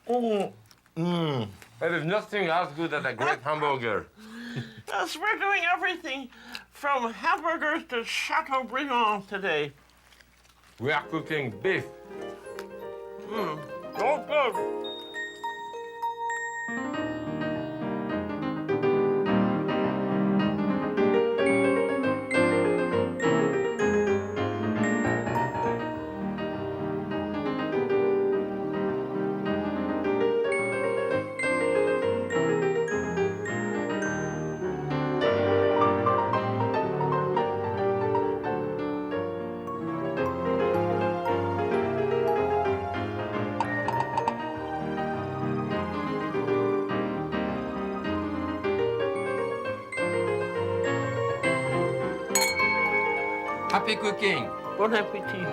Oh. Mmm. There is nothing as good as a great hamburger. Yes, we're doing everything from hamburgers to Chateaubriand today. We are cooking beef. So good. Happy cooking. Bon appetit.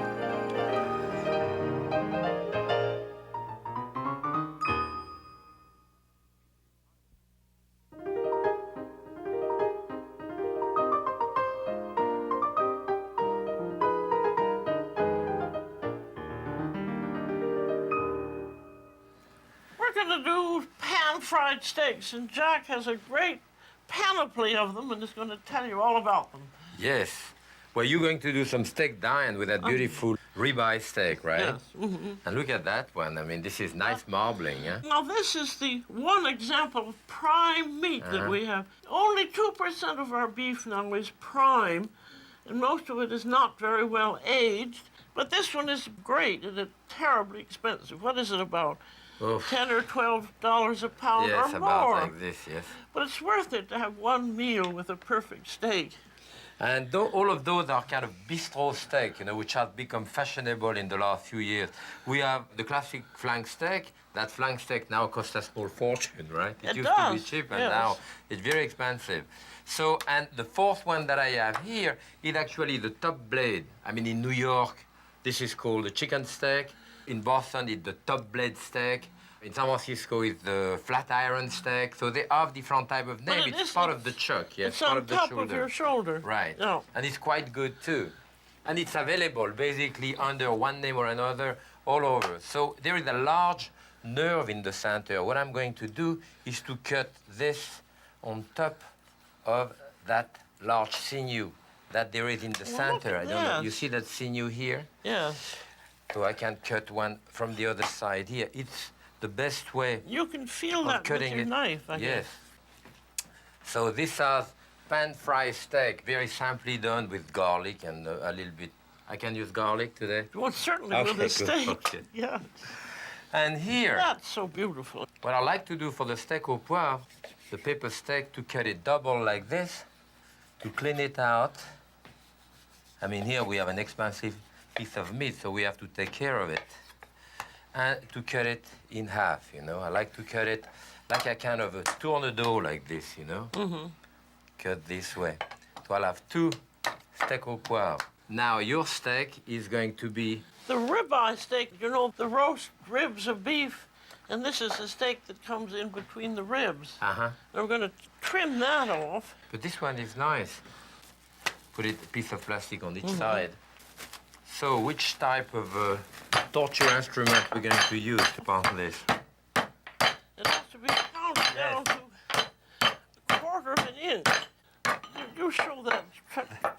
We're going to do pan-fried steaks, and Jacques has a great panoply of them and is going to tell you all about them. Yes. Well, you're going to do some steak dine with that beautiful ribeye steak, right? Yes. Mm-hmm. And look at that one. I mean, this is nice marbling, yeah? Now, this is the one example of prime meat that we have. Only 2% of our beef now is prime, and most of it is not very well aged. But this one is great, and it's terribly expensive. What is it about? Oof. $10 or $12 a pound Yes, or about more. like this, yes. But it's worth it to have one meal with a perfect steak. And all of those are kind of bistro steak, you know, which have become fashionable in the last few years. We have the classic flank steak. That flank steak now costs a small fortune, right? It used does, to be cheap, and yes. now it's very expensive. So, and the fourth one that I have here is actually the top blade. I mean, in New York, this is called the chicken steak. In Boston, it's the top blade steak. In San Francisco, it's the flat iron steak. So they have different type of name. It's part of the chuck, yes, It's part on of the top shoulder. of your shoulder. Right. No. And it's quite good too. And it's available basically under one name or another all over. So there is a large nerve in the center. What I'm going to do is to cut this on top of that large sinew that there is in the center. I don't know. You see that sinew here? Yes. So I can cut one from the other side here. It's the best way. You can feel that with cutting your it. knife, I Yes. guess. So this is pan-fried steak, very simply done with garlic and a little bit. I can use garlic today? Well, certainly Okay, with a good, steak. okay. Yeah. And here, That's so beautiful. what I like to do for the steak au poivre, the pepper steak, to cut it double like this, to clean it out. I mean, here we have an expensive piece of meat, so we have to take care of it. And to cut it in half, you know. I like to cut it like a kind of a tourne-dos like this, you know. Cut this way. So I'll have two steak au poivre. Now your steak is going to be... The ribeye steak, you know, the roast ribs of beef, and this is the steak that comes in between the ribs. Uh-huh. And we're going to trim that off. But this one is nice. Put it a piece of plastic on each side. So which type of torture instrument we're going to use upon this? It has to be pounded down to a quarter of an inch. You show that.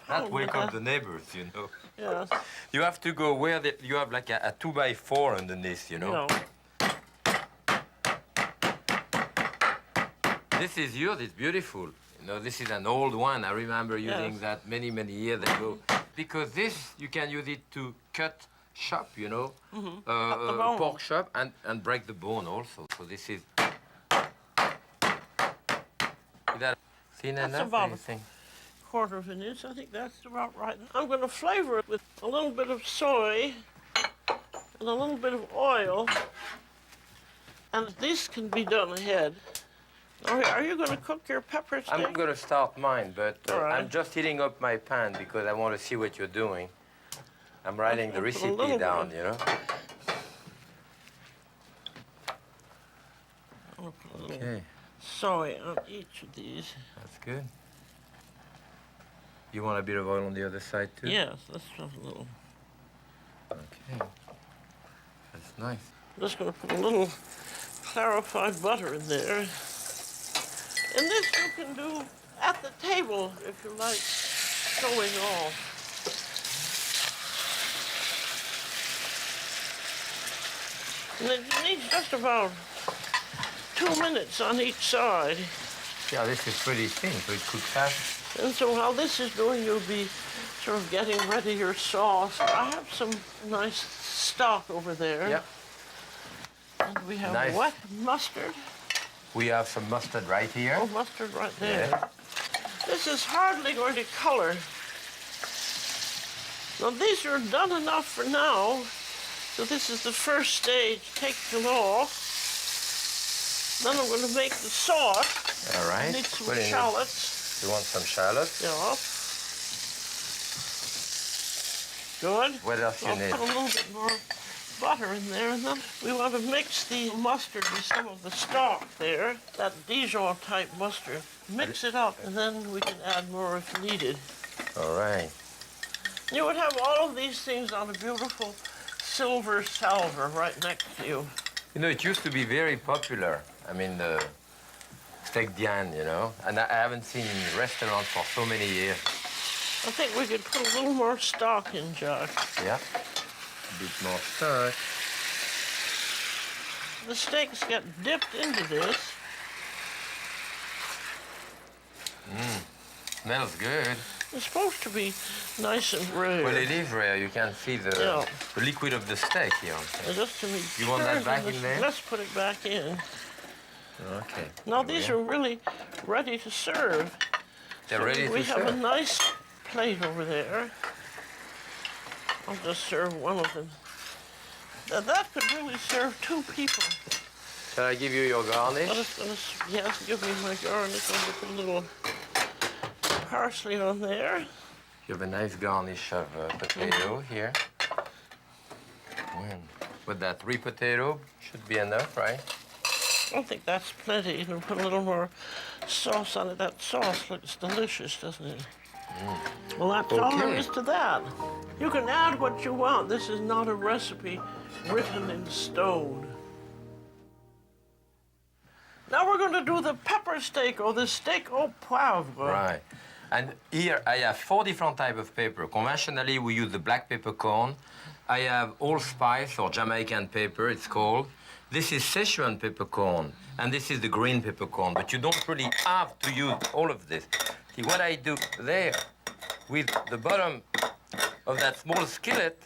That wake up the neighbors, you know. Yes. You have to go where you have like a 2x4 underneath, you know. This is yours, it's beautiful. You know, this is an old one. I remember using that many, many years ago. Because this, you can use it to cut chop, you know, pork chop, and break the bone also. So this is... Is that thin That's enough, about anything? a quarter of an inch. I think that's about right. I'm going to flavor it with a little bit of soy and a little bit of oil. And this can be done ahead. Are you going to cook your pepper steak? I'm going to start mine, but right. I'm just heating up my pan because I want to see what you're doing. I'm writing the recipe down, you know. I'll put a little Okay, soy on each of these. that's good. You want a bit of oil on the other side too? Yes, let's have a little. Okay, that's nice. I'm just going to put a little clarified butter in there. And this you can do at the table if you like showing off. And it needs just about 2 minutes on each side. Yeah, this is pretty thin, so it cooks fast. And so while this is doing, you'll be sort of getting ready your sauce. I have some nice stock over there. Yep. And we have Nice. wet mustard. We have some mustard right here. Oh, mustard right there. Yeah. This is hardly going to color. Now these are done enough for now. So this is the first stage. Take them off. Then I'm going to make the sauce. All right. Need some Put in- shallots. You want some shallots? Yeah. Good. What else you I'll need? put a little bit more butter in there, and then we want to mix the mustard with some of the stock there, that Dijon type mustard. Mix it up, and then we can add more if needed. All right. You would have all of these things on a beautiful silver salver right next to you. You know, it used to be very popular. I mean, the steak Diane, you know, and I haven't seen in restaurants for so many years. I think we could put a little more stock in, Jacques. Yeah. A bit more stock. The steaks get dipped into this. Smells good. It's supposed to be nice and rare. Well, it is rare. You can see the, Yeah. the liquid of the steak here. And just to be You want that sure back this- in there? Let's put it back in. Okay. Now these are really ready to serve. They're So ready we to have a serve. nice plate over there. I'll just serve one of them. Now that could really serve 2 people. Shall I give you your garnish? Yes, give me my garnish. I'll put a little parsley on there. You have a nice garnish of potato here. With that 3 potato, should be enough, right? I think that's plenty. You can put a little more sauce on it. That sauce looks delicious, doesn't it? Well, that's all there Okay. is to that. You can add what you want. This is not a recipe written in stone. Now we're going to do the pepper steak or the steak au poivre. Right. And here I have 4 different types of pepper. Conventionally, we use the black peppercorn. I have allspice or Jamaican pepper, it's called. This is Szechuan peppercorn, and this is the green peppercorn. But you don't really have to use all of this. See, what I do there with the bottom of that small skillet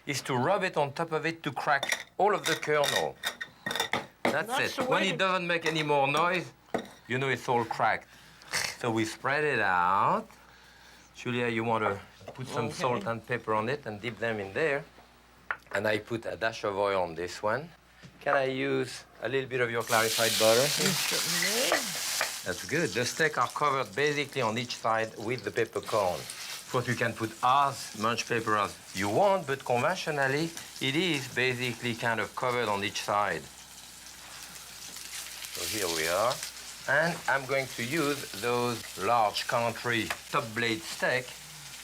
is to rub it on top of it to crack all of the kernel. That's That's the it. When way it to- doesn't make any more noise, you know it's all cracked. So we spread it out. Julia, you want to put some Okay. salt and pepper on it and dip them in there. And I put a dash of oil on this one. Can I use a little bit of your clarified butter? Certainly. That's good. The steaks are covered basically on each side with the peppercorn. Of course, you can put as much pepper as you want, but conventionally, it is basically kind of covered on each side. So here we are. And I'm going to use those large country top blade steak.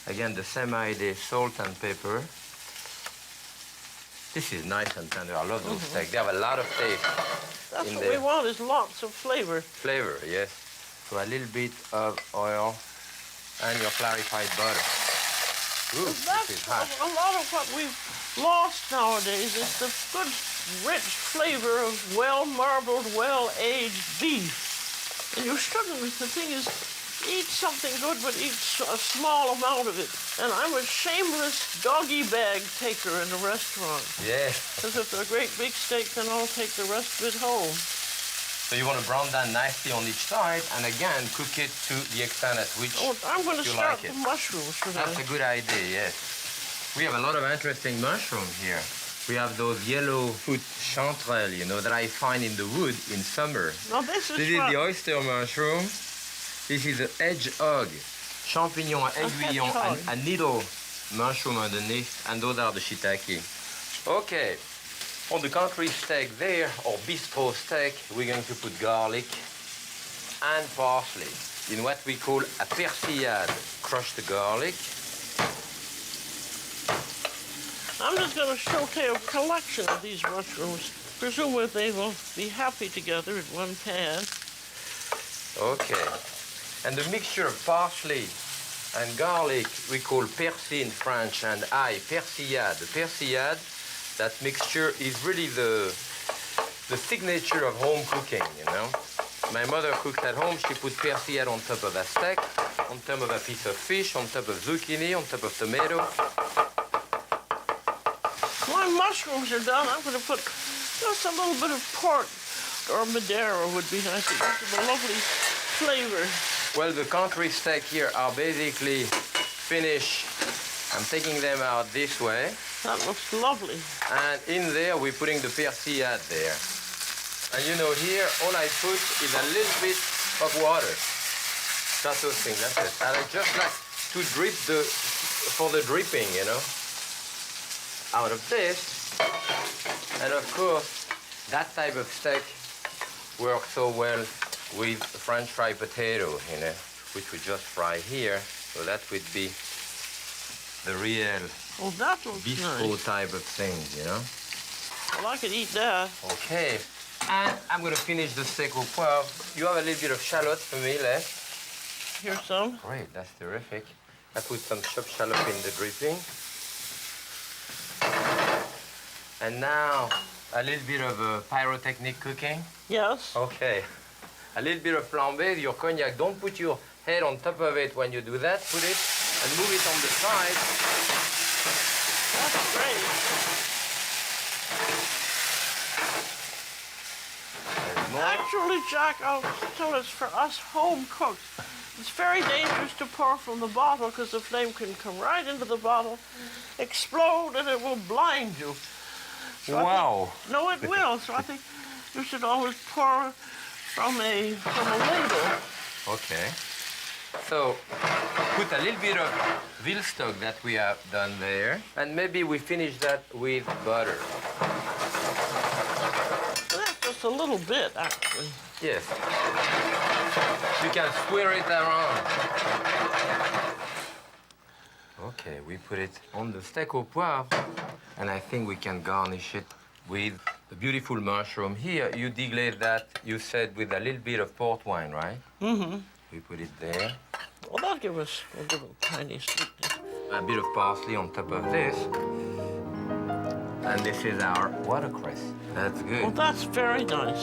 Again, the same idea, salt and pepper. This is nice and tender. I love those steaks. They have a lot of taste. That's In what there. we want is lots of flavor. Flavor, yes. So a little bit of oil and your clarified butter. Ooh, this That's is hot. a lot of what we've lost nowadays is the good, rich flavor of well-marbled, well-aged beef. And you shouldn't. The thing is, eat something good, but eat a small amount of it. And I'm a shameless doggy bag taker in a restaurant. Yes. Because if they're a great big steak, then I'll take the rest of it home. So you want to brown that nicely on each side, and again, cook it to the extent at which Oh, I'm going to you start like the it. mushrooms, should I? That's a good idea, yes. We have a lot of interesting mushrooms here. We have those yellow foot chanterelles, you know, that I find in the wood in summer. Now this is This is what... the oyster mushroom. This is the hedgehog, champignon aiguillon, hedgehog. and a needle mushroom underneath, and those are the shiitake. Okay, on the country steak there, or bistro steak, we're going to put garlic and parsley in what we call a persillade. Crush the garlic. I'm just going to show you a collection of these mushrooms. Presumably they will be happy together in one pan. Okay. And the mixture of parsley and garlic we call persil in French, and persillade. The persillade, that mixture is really the signature of home cooking, you know. My mother cooked at home. She put persillade on top of a steak, on top of a piece of fish, on top of zucchini, on top of tomato. My mushrooms are done. I'm going to put just a little bit of pork or Madeira would be nice. It gives them a lovely flavor. Well, the country steak here are basically finished. I'm taking them out this way. That looks lovely. And in there, we're putting the persillade there. And you know, here, all I put is a little bit of water. Just those things, that's it. And I just like to drip for the dripping, you know, out of this. And of course, that type of steak works so well with French fried potato, you know, which we just fry here. So that would be the real that looks bistro nice. type of thing, you know. Well, I could eat that. Okay. And I'm going to finish the steak au poivre. You have a little bit of shallots for me left. Here's some. Great, that's terrific. I put some chopped shallot in the dripping. And now, a little bit of pyrotechnic cooking. Yes. Okay. A little bit of flambé, your cognac. Don't put your head on top of it when you do that. Put it and move it on the side. That's great. Actually, Jacques, I'll tell us, for us home cooks, it's very dangerous to pour from the bottle because the flame can come right into the bottle, explode, and it will blind you. So Wow. No, it will. So I think you should always pour from a ladle. Okay. So, put a little bit of veal stock that we have done there, and maybe we finish that with butter. That's just a little bit, actually. Yes. You can swirl it around. Okay, we put it on the steak au poivre, and I think we can garnish it with the beautiful mushroom. Here, you deglaze that, you said, with a little bit of port wine, right? Mm-hmm. We put it there. Well, that'll give us a little tiny sweetness. A bit of parsley on top of this. And this is our watercress. That's good. Well, that's very nice.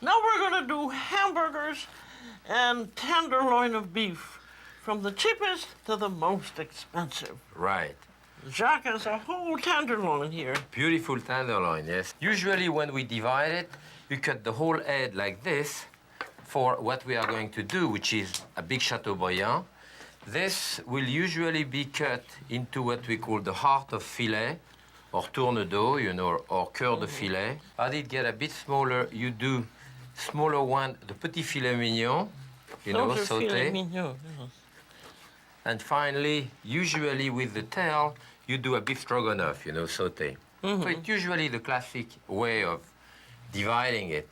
Now we're going to do hamburgers and tenderloin of beef, from the cheapest to the most expensive. Right. Jacques has a whole tenderloin here. Beautiful tenderloin, yes. Usually when we divide it, you cut the whole head like this for what we are going to do, which is a big Chateaubriand. This will usually be cut into what we call the heart of filet, or tourne-dos, you know, or cœur de filet. As it get a bit smaller, you do smaller one, the petit filet mignon, you know, Those are filet sauté. mignon, yes. And finally, usually with the tail, you do a beef stroganoff, you know, sauté. Mm-hmm. So it's usually the classic way of dividing it.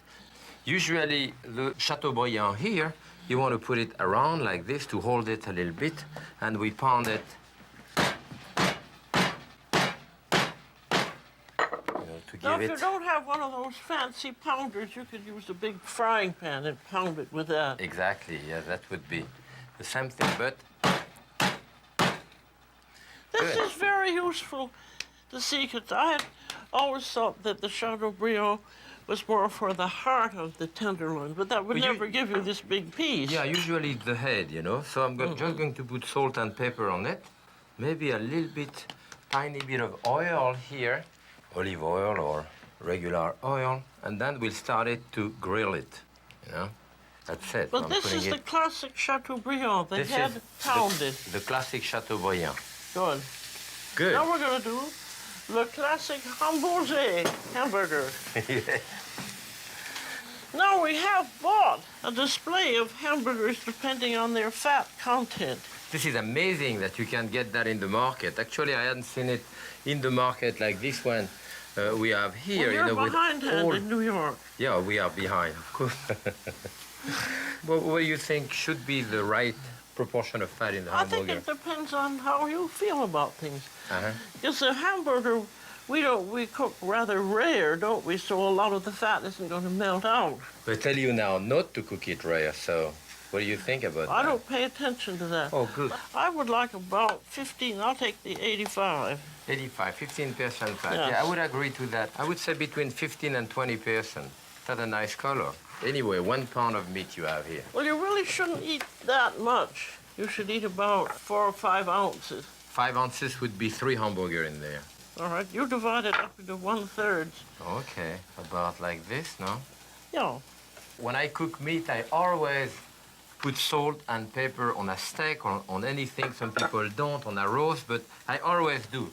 Usually the Chateaubriand here, you want to put it around like this to hold it a little bit, and we pound it, to Now, give if you it. don't have one of those fancy pounders, you could use a big frying pan and pound it with that. Exactly, yeah, that would be the same thing, but This good. is very useful to see, because I had always thought that the Chateaubriand was more for the heart of the tenderloin, but that would Well, you- never give you this big piece. Yeah, usually the head, you know. So I'm just going to put salt and pepper on it. Maybe a little bit, tiny bit of oil here, olive oil or regular oil, and then we'll start it to grill it, you know. That's it. But I'm this putting is it- the classic Chateaubriand, the this head is pounded. The classic Chateaubriand. Good. Good. Now we're going to do the classic hamburger. Now we have bought a display of hamburgers depending on their fat content. This is amazing that you can get that in the market. Actually, I hadn't seen it in the market like this one we have here. Well, you're you know, behindhand with all... in New York. Yeah, we are behind, of course. What do you think should be the right proportion of fat in the I think hamburger? it depends on how you feel about things. Uh-huh. Because the hamburger, we cook rather rare, don't we? So a lot of the fat isn't going to melt out. They tell you now not to cook it rare, so what do you think about that? I don't pay attention to that. Oh, good. I would like about 15. I'll take the 85. 85, 15% fat. Yes. Yeah, I would agree to that. I would say between 15 and 20%. That's a nice color. Anyway, 1 pound of meat you have here. Well, you really shouldn't eat that much. You should eat about 4 or 5 ounces. 5 ounces would be 3 hamburger in there. All right, you divide it up into 1/3. Okay, about like this, no? Yeah. When I cook meat, I always put salt and pepper on a steak or on anything. Some people don't, on a roast, but I always do.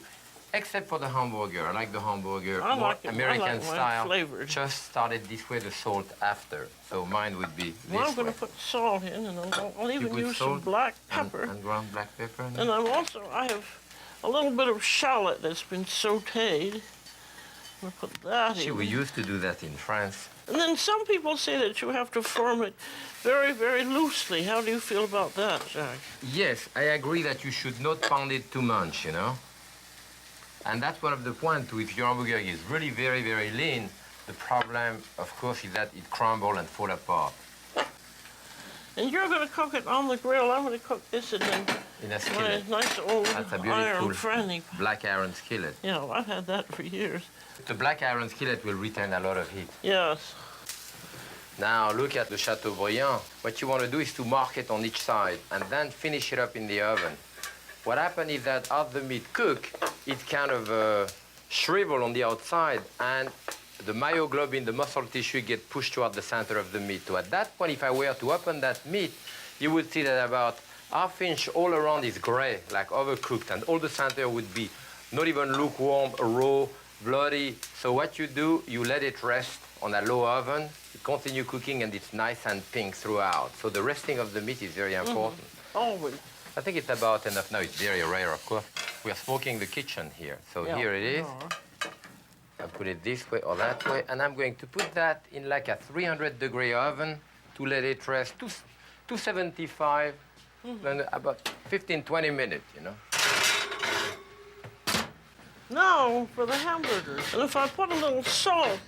Except for the hamburger. I like the hamburger I more like it. American I like mine style. flavored. Just started this way, the salt after. So mine would be this Well, I'm going way. to put salt in, and I'll even put use some salt black pepper. And ground black pepper. in it? And I have a little bit of shallot that's been sauteed. I'm going to put that See, in. we used to do that in France. And then some people say that you have to form it very, very loosely. How do you feel about that, Jacques? Yes, I agree that you should not pound it too much, you know? And that's one of the points too. If your hamburger is really very, very lean, the problem, of course, is that it crumble and fall apart. And you're going to cook it on the grill. I'm going to cook this in In a my skillet. nice old That's a iron beautiful franny. black iron skillet. Yeah, I've had that for years. The black iron skillet will retain a lot of heat. Yes. Now look at the Chateaubriand. What you want to do is to mark it on each side and then finish it up in the oven. What happens is that as the meat cook, it kind of shrivel on the outside and the myoglobin, the muscle tissue, get pushed toward the center of the meat. So at that point, if I were to open that meat, you would see that about half-inch all around is gray, like overcooked, and all the center would be not even lukewarm, raw, bloody. So what you do, you let it rest on a low oven, you continue cooking, and it's nice and pink throughout. So the resting of the meat is very important. Always. I think it's about enough now. It's very rare, of course. We are smoking the kitchen here. So Yeah. here it is. Yeah. I put it this way or that way, and I'm going to put that in like a 300-degree oven to let it rest 275, then about 15, 20 minutes, you know. Now for the hamburgers. And if I put a little salt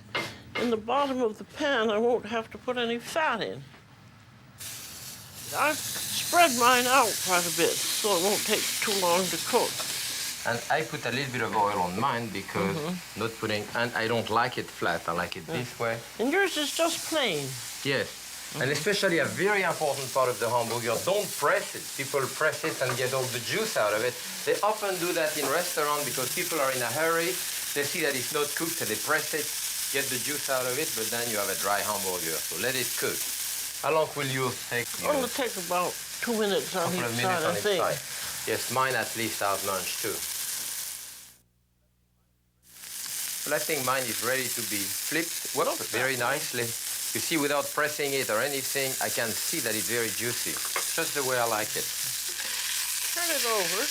in the bottom of the pan, I won't have to put any fat in. I've spread mine out quite a bit, so it won't take too long to cook. And I put a little bit of oil on mine because not putting, and I don't like it flat. I like it this way. And yours is just plain. Yes. And especially a very important part of the hamburger, don't press it. People press it and get all the juice out of it. They often do that in restaurants because people are in a hurry. They see that it's not cooked, so they press it, get the juice out of it, but then you have a dry hamburger. So let it cook. How long will yours take? It'll take about 2 minutes on each side, I think. Yes, mine at least has lunch too. Well, I think mine is ready to be flipped. Whoops, very nicely. You see, without pressing it or anything, I can see that it's very juicy. Just the way I like it. Turn it over.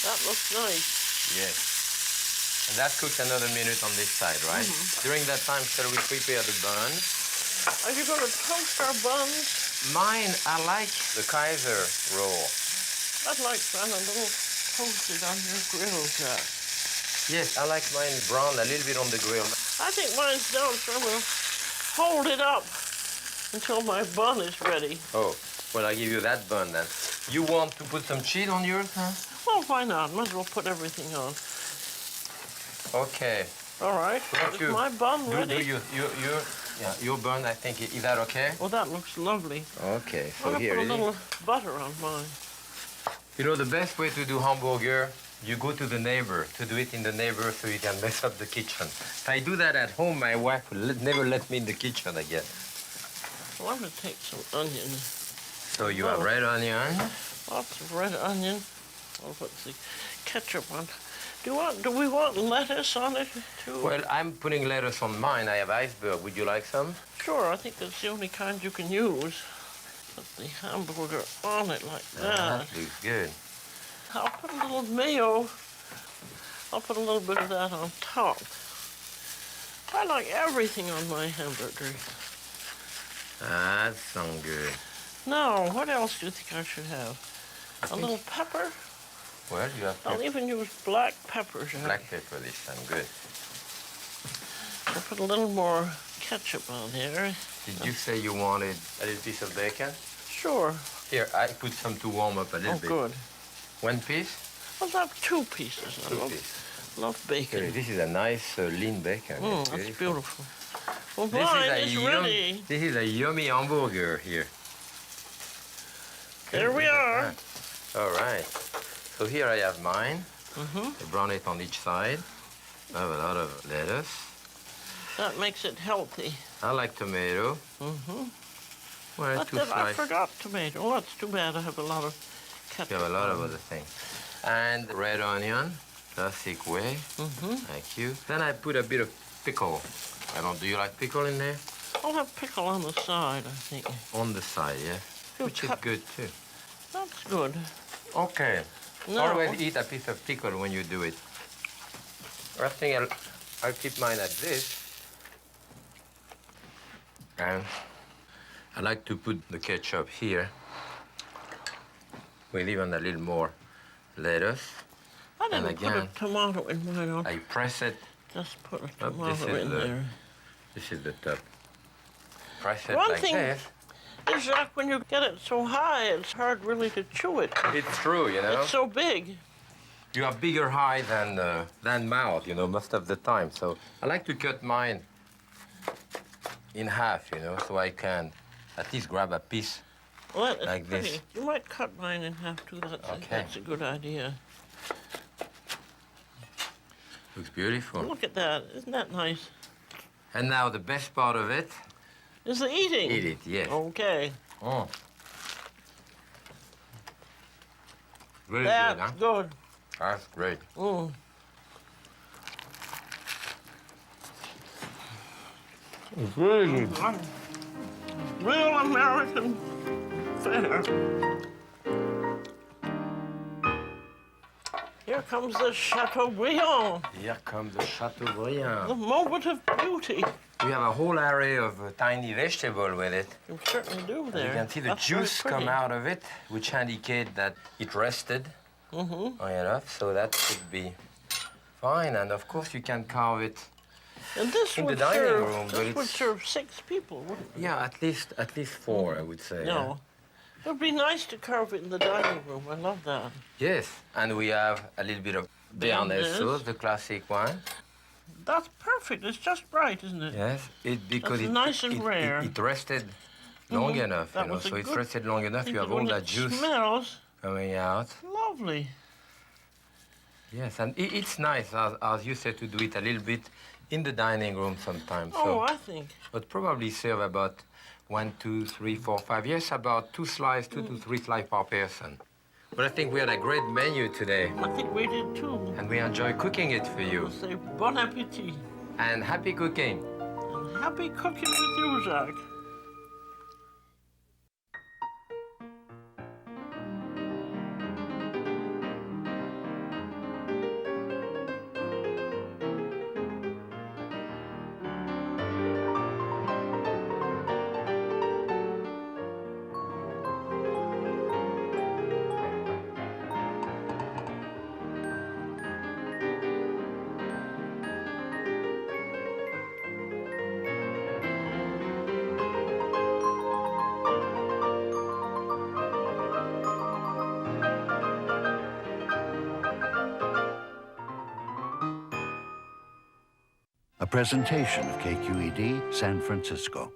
That looks nice. Yes. And that cooks another minute on this side, right? During that time, shall we prepare the bun? Are you going to toast our buns? Mine, I like the Kaiser roll. I'd like that a little toasted on your grill, Jack. Yes, I like mine brown a little bit on the grill. I think mine's done, so I'm going to hold it up until my bun is ready. Oh, well, I'll give you that bun then. You want to put some cheese on yours, huh? Well, why not? Might as well put everything on. Okay. All right. Thank Is you. my bun ready? Your bun, I think, is that okay? Well, that looks lovely. Okay, I'm so going to here put a it little is. butter on mine. You know, the best way to do hamburger, you go to the neighbor to do it in the neighbor so you can mess up the kitchen. If I do that at home, my wife will never let me in the kitchen again. Well, I'm going to take some onion. So you have red onion. Lots of red onion. I'll put the ketchup on. Do we want lettuce on it, too? Well, I'm putting lettuce on mine. I have iceberg. Would you like some? Sure, I think that's the only kind you can use. Put the hamburger on it like that. That looks good. I'll put a little mayo. I'll put a little bit of that on top. I like everything on my hamburger. That sounds good. Now, what else do you think I should have? A little pepper? Well, you have I'll even use black pepper, Jacques. black pepper this time, good. I'll put a little more ketchup on here. Did you say you wanted a little piece of bacon? Sure. Here, I put some to warm up a little bit. Oh, good. One piece? I'll have 2 pieces. Two I pieces. love bacon. Here, this is a nice lean bacon. It's That's beautiful. Well, This mine is is ready. This is a yummy hamburger here. There we are. All right. So here I have mine. I brown it on each side. I have a lot of lettuce. That makes it healthy. I like tomato. Well, But 2 then I slices. forgot tomato. Oh, that's too bad. I have a lot of ketchup. You have a lot of other things. And red onion, classic way. Thank you. Then I put a bit of pickle. Do you like pickle in there? I'll have pickle on the side, I think. On the side, yeah. You Which is cut- good too. That's good. Okay. No. Always eat a piece of pickle when you do it. I think I'll keep mine at this. And I like to put the ketchup here with even a little more lettuce. I didn't And put a again, tomato in mine. I'll I press it. just put a Up, this tomato is in the- there. This is the top. Press it One like thing- this. Is, Jacques, when you get it so high, it's hard really to chew it. It's true, you know. It's so big. You have bigger eye than mouth, you know, most of the time. So I like to cut mine in half, you know, so I can at least grab a piece. Well, that is Like pretty. this. You might cut mine in half too. Okay. That's a good idea. Looks beautiful. Look at that. Isn't that nice? And now the best part of it, Is the eating? eat it, yes. Okay. Oh. Very That's good, huh? good. That's great. Mm. It's really good. Real American fare. Here comes the Chateaubriand, Here comes the the Chateaubriand. moment of beauty. We have a whole array of tiny vegetables with it. You certainly do there. You can see the That's very juice come pretty. out of it, which indicate that it rested long enough, so that should be fine. And of course, you can carve it. And this in the would dining serve. room, but This would it's- serve 6 people, wouldn't it? Yeah, at least 4, I would say. yeah. No. It would be nice to carve it in the dining room. I love that. Yes, and we have a little bit of béarnaise Béarnaise. sauce, the classic one. That's perfect. It's just right, isn't it? Yes, because That's it nice and it, rare. It rested long enough, That you know. was a So it's good- rested long enough. You have all When that it juice smells coming out. lovely. Yes, and it's nice, as you said, to do it a little bit in the dining room sometimes. Oh, So, I think. but probably serve about 1, 2, 3, 4, 5. Yes, about 2 slices, 2 to 3 slices per person. But I think we had a great menu today, I think we did too. and we enjoy cooking it for you. We'll say bon appetit. And happy cooking. And happy cooking with you, Jacques. A presentation of KQED San Francisco.